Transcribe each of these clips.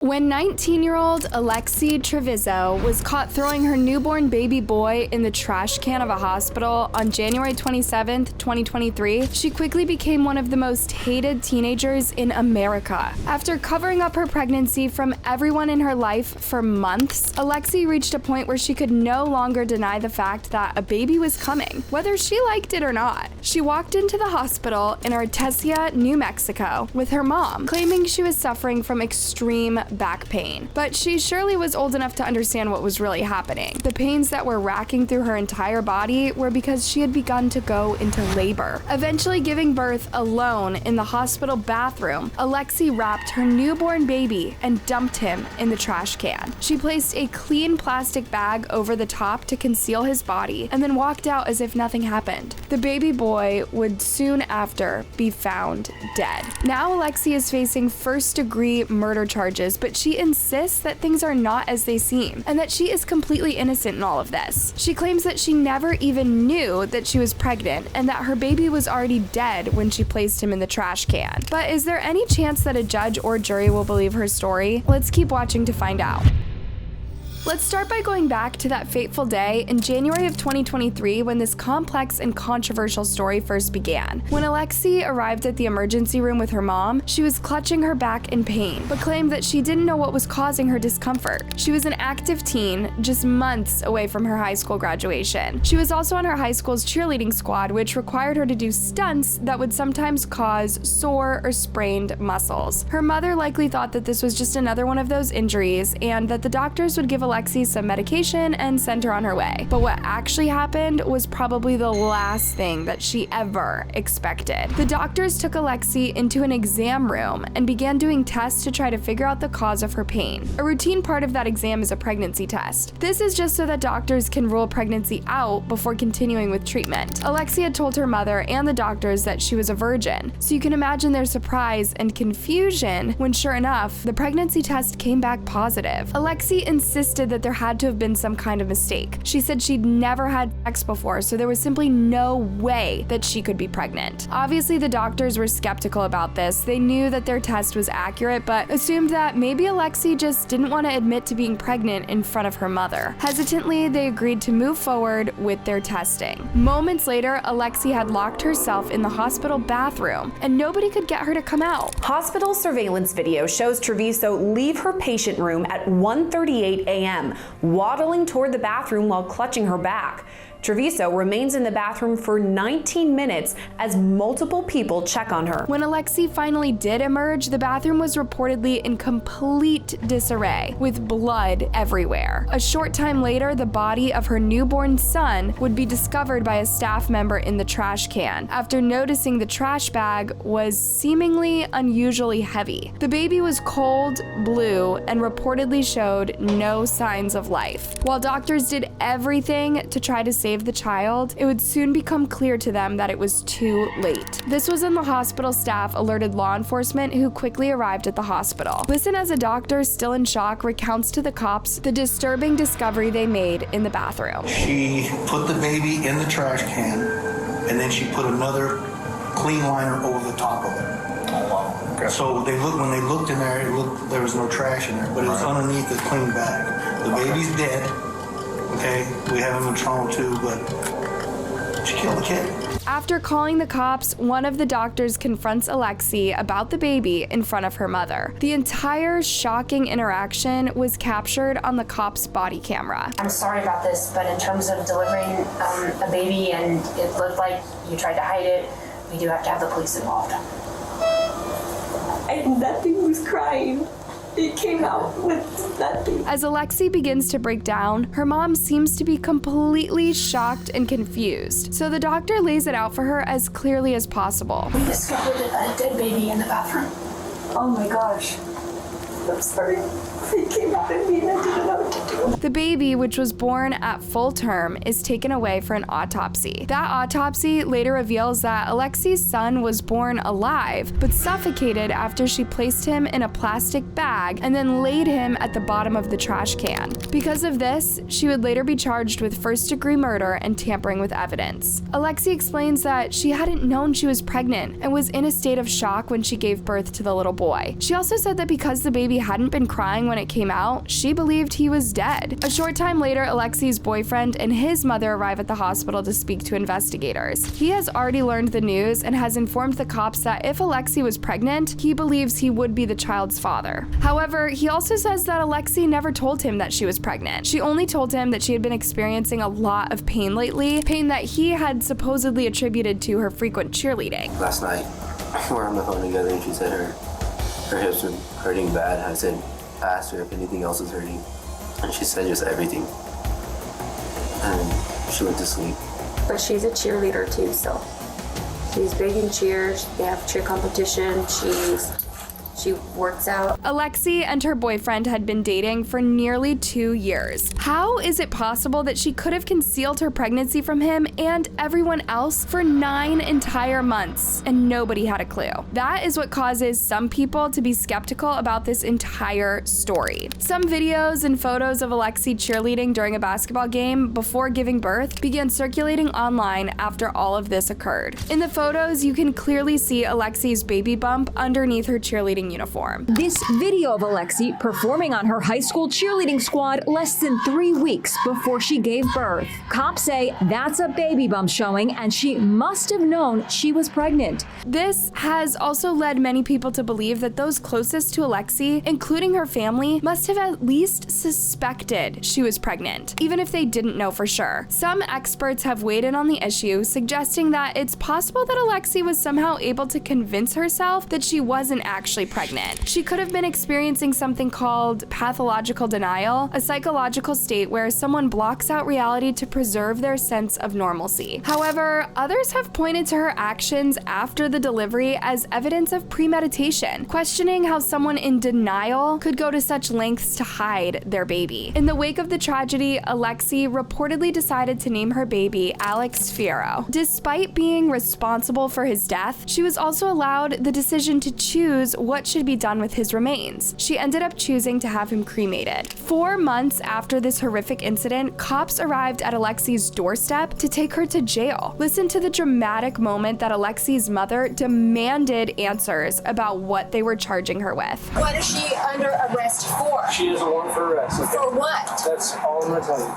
When 19-year-old Alexee Trevizo was caught throwing her newborn baby boy in the trash can of a hospital on January 27, 2023, she quickly became one of the most hated teenagers in America. After covering up her pregnancy from everyone in her life for months, Alexee reached a point where she could no longer deny the fact that a baby was coming, whether she liked it or not. She walked into the hospital in Artesia, New Mexico, with her mom, claiming she was suffering from extreme back pain. But she surely was old enough to understand what was really happening. The pains that were racking through her entire body were because she had begun to go into labor. Eventually giving birth alone in the hospital bathroom, Alexee wrapped her newborn baby and dumped him in the trash can. She placed a clean plastic bag over the top to conceal his body and then walked out as if nothing happened. The baby boy would soon after be found dead. Now Alexee is facing first-degree murder charges, but she insists that things are not as they seem and that she is completely innocent in all of this. She claims that she never even knew that she was pregnant and that her baby was already dead when she placed him in the trash can. But is there any chance that a judge or jury will believe her story? Let's keep watching to find out. Let's start by going back to that fateful day in January of 2023 when this complex and controversial story first began. When Alexee arrived at the emergency room with her mom, she was clutching her back in pain, but claimed that she didn't know what was causing her discomfort. She was an active teen, just months away from her high school graduation. She was also on her high school's cheerleading squad, which required her to do stunts that would sometimes cause sore or sprained muscles. Her mother likely thought that this was just another one of those injuries and that the doctors would give Alexee some medication and send her on her way. But what actually happened was probably the last thing that she ever expected. The doctors took Alexee into an exam room and began doing tests to try to figure out the cause of her pain. A routine part of that exam is a pregnancy test. This is just so that doctors can rule pregnancy out before continuing with treatment. Alexee had told her mother and the doctors that she was a virgin, so you can imagine their surprise and confusion when, sure enough, the pregnancy test came back positive. Alexee insisted that there had to have been some kind of mistake. She said she'd never had sex before, so there was simply no way that she could be pregnant. Obviously, the doctors were skeptical about this. They knew that their test was accurate, but assumed that maybe Alexee just didn't want to admit to being pregnant in front of her mother. Hesitantly, they agreed to move forward with their testing. Moments later, Alexee had locked herself in the hospital bathroom, and nobody could get her to come out. Hospital surveillance video shows Trevizo leave her patient room at 1:38 a.m. waddling toward the bathroom while clutching her back. Trevizo remains in the bathroom for 19 minutes as multiple people check on her. When Alexee finally did emerge, the bathroom was reportedly in complete disarray, with blood everywhere. A short time later, the body of her newborn son would be discovered by a staff member in the trash can, after noticing the trash bag was seemingly unusually heavy. The baby was cold, blue, and reportedly showed no signs of life. While doctors did everything to try to save the child, it would soon become clear to them that it was too late. This was when the hospital staff alerted law enforcement, who quickly arrived at the hospital. Listen as a doctor, still in shock, recounts to the cops the disturbing discovery they made in the bathroom. She put the baby in the trash can, and then she put another clean liner over the top of it. Oh, wow. Okay. So when they looked in there, there was no trash in there, but it was underneath the clean bag. The baby's dead. Okay, we have him in trauma too, but she killed the kid. After calling the cops, one of the doctors confronts Alexee about the baby in front of her mother. The entire shocking interaction was captured on the cop's body camera. I'm sorry about this, but in terms of delivering a baby and it looked like you tried to hide it, we do have to have the police involved. And that thing was crying. It came out with nothing. As Alexee begins to break down, her mom seems to be completely shocked and confused, so the doctor lays it out for her as clearly as possible. We discovered a dead baby in the bathroom. Oh my gosh. I'm sorry. It came out of me and I didn't know what to do. The baby, which was born at full term, is taken away for an autopsy. That autopsy later reveals that Alexee's son was born alive, but suffocated after she placed him in a plastic bag and then laid him at the bottom of the trash can. Because of this, she would later be charged with first-degree murder and tampering with evidence. Alexee explains that she hadn't known she was pregnant and was in a state of shock when she gave birth to the little boy. She also said that because the baby hadn't been crying when it came out, she believed he was dead. A short time later, Alexee's boyfriend and his mother arrive at the hospital to speak to investigators. He has already learned the news and has informed the cops that if Alexee was pregnant, he believes he would be the child's father. However, he also says that Alexee never told him that she was pregnant. She only told him that she had been experiencing a lot of pain lately, pain that he had supposedly attributed to her frequent cheerleading. Last night, we're on the phone together and she said her hips were hurting bad. I asked her if anything else was hurting, and she said just everything. And she went to sleep. But she's a cheerleader too, so she's big in cheers. They have cheer competition. She works out. Alexee and her boyfriend had been dating for nearly 2 years. How is it possible that she could have concealed her pregnancy from him and everyone else for 9 entire months and nobody had a clue? That is what causes some people to be skeptical about this entire story. Some videos and photos of Alexee cheerleading during a basketball game before giving birth began circulating online after all of this occurred. In the photos, you can clearly see Alexee's baby bump underneath her cheerleading uniform. This video of Alexee performing on her high school cheerleading squad less than 3 weeks before she gave birth. Cops say that's a baby bump showing and she must have known she was pregnant. This has also led many people to believe that those closest to Alexee, including her family, must have at least suspected she was pregnant, even if they didn't know for sure. Some experts have weighed in on the issue, suggesting that it's possible that Alexee was somehow able to convince herself that she wasn't actually pregnant. She could have been experiencing something called pathological denial, a psychological state where someone blocks out reality to preserve their sense of normalcy. However, others have pointed to her actions after the delivery as evidence of premeditation, questioning how someone in denial could go to such lengths to hide their baby. In the wake of the tragedy, Alexee reportedly decided to name her baby Alex Fierro. Despite being responsible for his death, she was also allowed the decision to choose what should be done with his remains. She ended up choosing to have him cremated. 4 months after this horrific incident, cops arrived at Alexee's doorstep to take her to jail. Listen to the dramatic moment that Alexee's mother demanded answers about what they were charging her with. What is she under arrest for? She is a warrant for arrest. Okay? For what? That's all I'm going to tell you.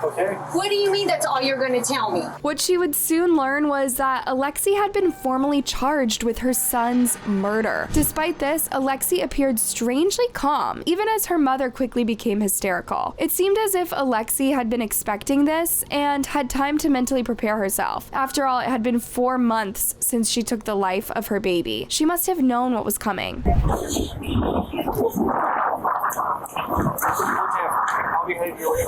Okay? What do you mean that's all you're going to tell me? What she would soon learn was that Alexee had been formally charged with her son's murder. Despite this, Alexee appeared strangely calm, even as her mother quickly became hysterical. It seemed as if Alexee had been expecting this and had time to mentally prepare herself. After all, it had been 4 months since she took the life of her baby. She must have known what was coming. I'll be heading your way.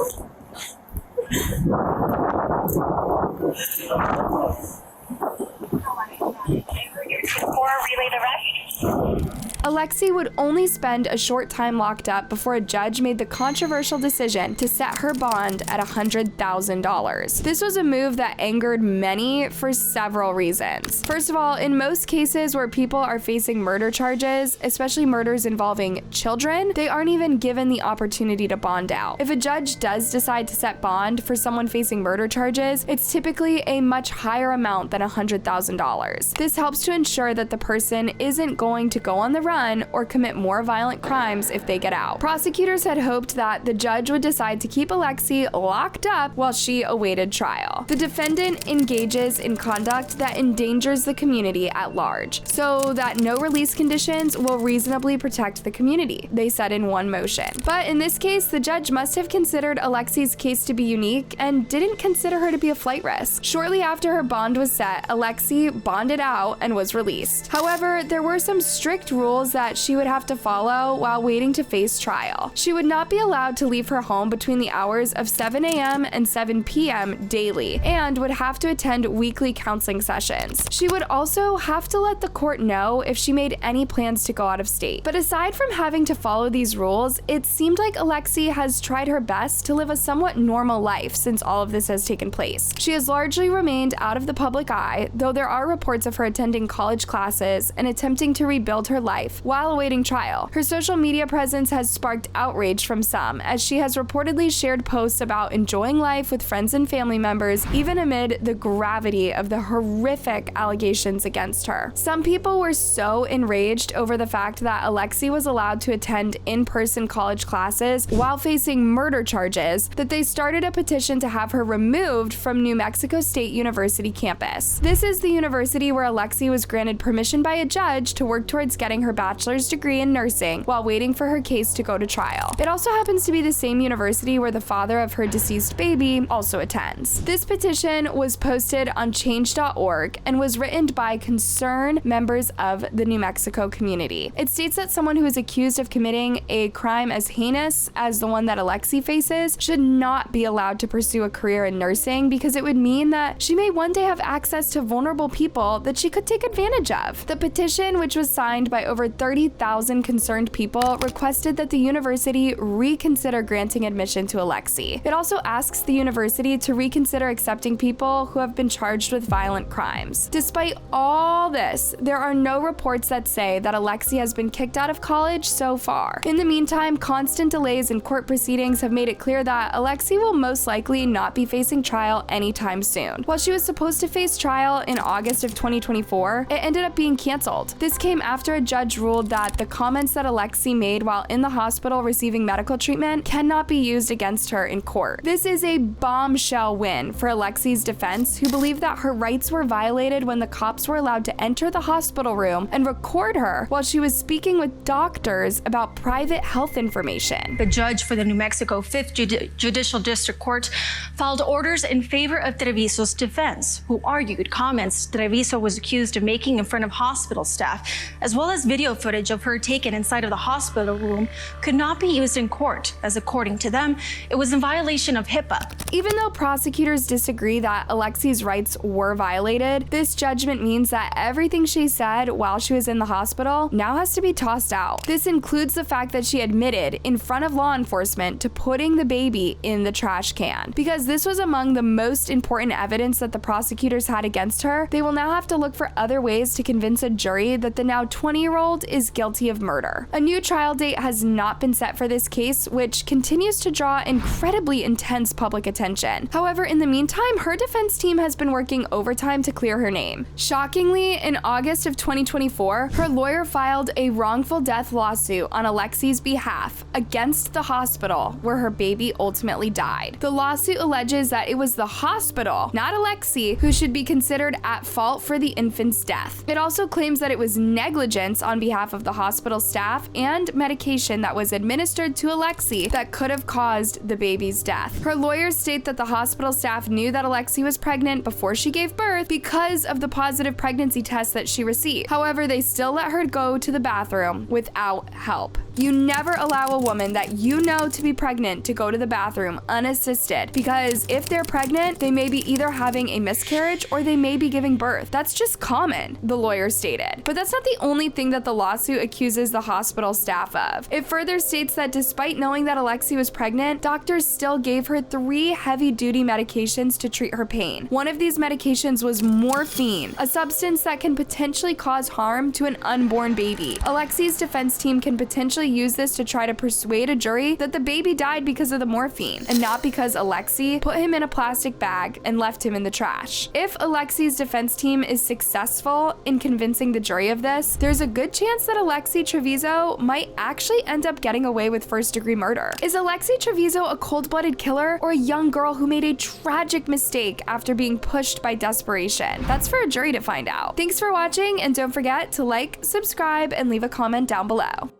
Alexee would only spend a short time locked up before a judge made the controversial decision to set her bond at $100,000. This was a move that angered many for several reasons. First of all, in most cases where people are facing murder charges, especially murders involving children, they aren't even given the opportunity to bond out. If a judge does decide to set bond for someone facing murder charges, it's typically a much higher amount than $100,000. This helps to ensure that the person isn't going to go on the run or commit more violent crimes if they get out. Prosecutors had hoped that the judge would decide to keep Alexee locked up while she awaited trial. The defendant engages in conduct that endangers the community at large, so that no release conditions will reasonably protect the community, they said in one motion. But in this case, the judge must have considered Alexee's case to be unique and didn't consider her to be a flight risk. Shortly after her bond was set, Alexee bonded out and was released. However, there were some strict rules that she would have to follow while waiting to face trial. She would not be allowed to leave her home between the hours of 7 a.m. and 7 p.m. daily, and would have to attend weekly counseling sessions. She would also have to let the court know if she made any plans to go out of state. But aside from having to follow these rules, it seemed like Alexee has tried her best to live a somewhat normal life since all of this has taken place. She has largely remained out of the public eye, though there are reports of her attending college classes and attempting to rebuild her life life while awaiting trial. Her social media presence has sparked outrage from some, as she has reportedly shared posts about enjoying life with friends and family members, even amid the gravity of the horrific allegations against her. Some people were so enraged over the fact that Alexee was allowed to attend in-person college classes while facing murder charges that they started a petition to have her removed from New Mexico State University campus. This is the university where Alexee was granted permission by a judge to work towards getting her bachelor's degree in nursing while waiting for her case to go to trial. It also happens to be the same university where the father of her deceased baby also attends. This petition was posted on change.org and was written by concerned members of the New Mexico community. It states that someone who is accused of committing a crime as heinous as the one that Alexee faces should not be allowed to pursue a career in nursing, because it would mean that she may one day have access to vulnerable people that she could take advantage of. The petition, which was signed by over 30,000 concerned people, requested that the university reconsider granting admission to Alexee. It also asks the university to reconsider accepting people who have been charged with violent crimes. Despite all this, there are no reports that say that Alexee has been kicked out of college so far. In the meantime, constant delays in court proceedings have made it clear that Alexee will most likely not be facing trial anytime soon. While she was supposed to face trial in August of 2024, it ended up being canceled. This came after a judge ruled that the comments that Alexee made while in the hospital receiving medical treatment cannot be used against her in court. This is a bombshell win for Alexee's defense, who believed that her rights were violated when the cops were allowed to enter the hospital room and record her while she was speaking with doctors about private health information. The judge for the New Mexico 5th Judicial District Court filed orders in favor of Trevizo's defense, who argued comments Trevizo was accused of making in front of hospital staff, as well as video footage of her taken inside of the hospital room, could not be used in court, as according to them, it was in violation of HIPAA. Even though prosecutors disagree that Alexee's rights were violated, this judgment means that everything she said while she was in the hospital now has to be tossed out. This includes the fact that she admitted in front of law enforcement to putting the baby in the trash can. Because this was among the most important evidence that the prosecutors had against her, they will now have to look for other ways to convince a jury that the now 20-year-old is guilty of murder. A new trial date has not been set for this case, which continues to draw incredibly intense public attention. However, in the meantime, her defense team has been working overtime to clear her name. Shockingly, in August of 2024, her lawyer filed a wrongful death lawsuit on Alexee's behalf against the hospital where her baby ultimately died. The lawsuit alleges that it was the hospital, not Alexee, who should be considered at fault for the infant's death. It also claims that it was negligence on behalf of the hospital staff and medication that was administered to Alexee that could have caused the baby's death. Her lawyers state that the hospital staff knew that Alexee was pregnant before she gave birth because of the positive pregnancy test that she received. However, they still let her go to the bathroom without help. You never allow a woman that you know to be pregnant to go to the bathroom unassisted, because if they're pregnant, they may be either having a miscarriage or they may be giving birth. That's just common, the lawyer stated. But that's not the only thing that the lawsuit accuses the hospital staff of. It further states that despite knowing that Alexee was pregnant, doctors still gave her 3 heavy-duty medications to treat her pain. One of these medications was morphine, a substance that can potentially cause harm to an unborn baby. Alexee's defense team can potentially use this to try to persuade a jury that the baby died because of the morphine and not because Alexee put him in a plastic bag and left him in the trash. If Alexee's defense team is successful in convincing the jury of this, there's a good chance that Alexee Trevizo might actually end up getting away with first-degree murder. Is Alexee Trevizo a cold-blooded killer or a young girl who made a tragic mistake after being pushed by desperation? That's for a jury to find out. Thanks for watching, and don't forget to like, subscribe, and leave a comment down below.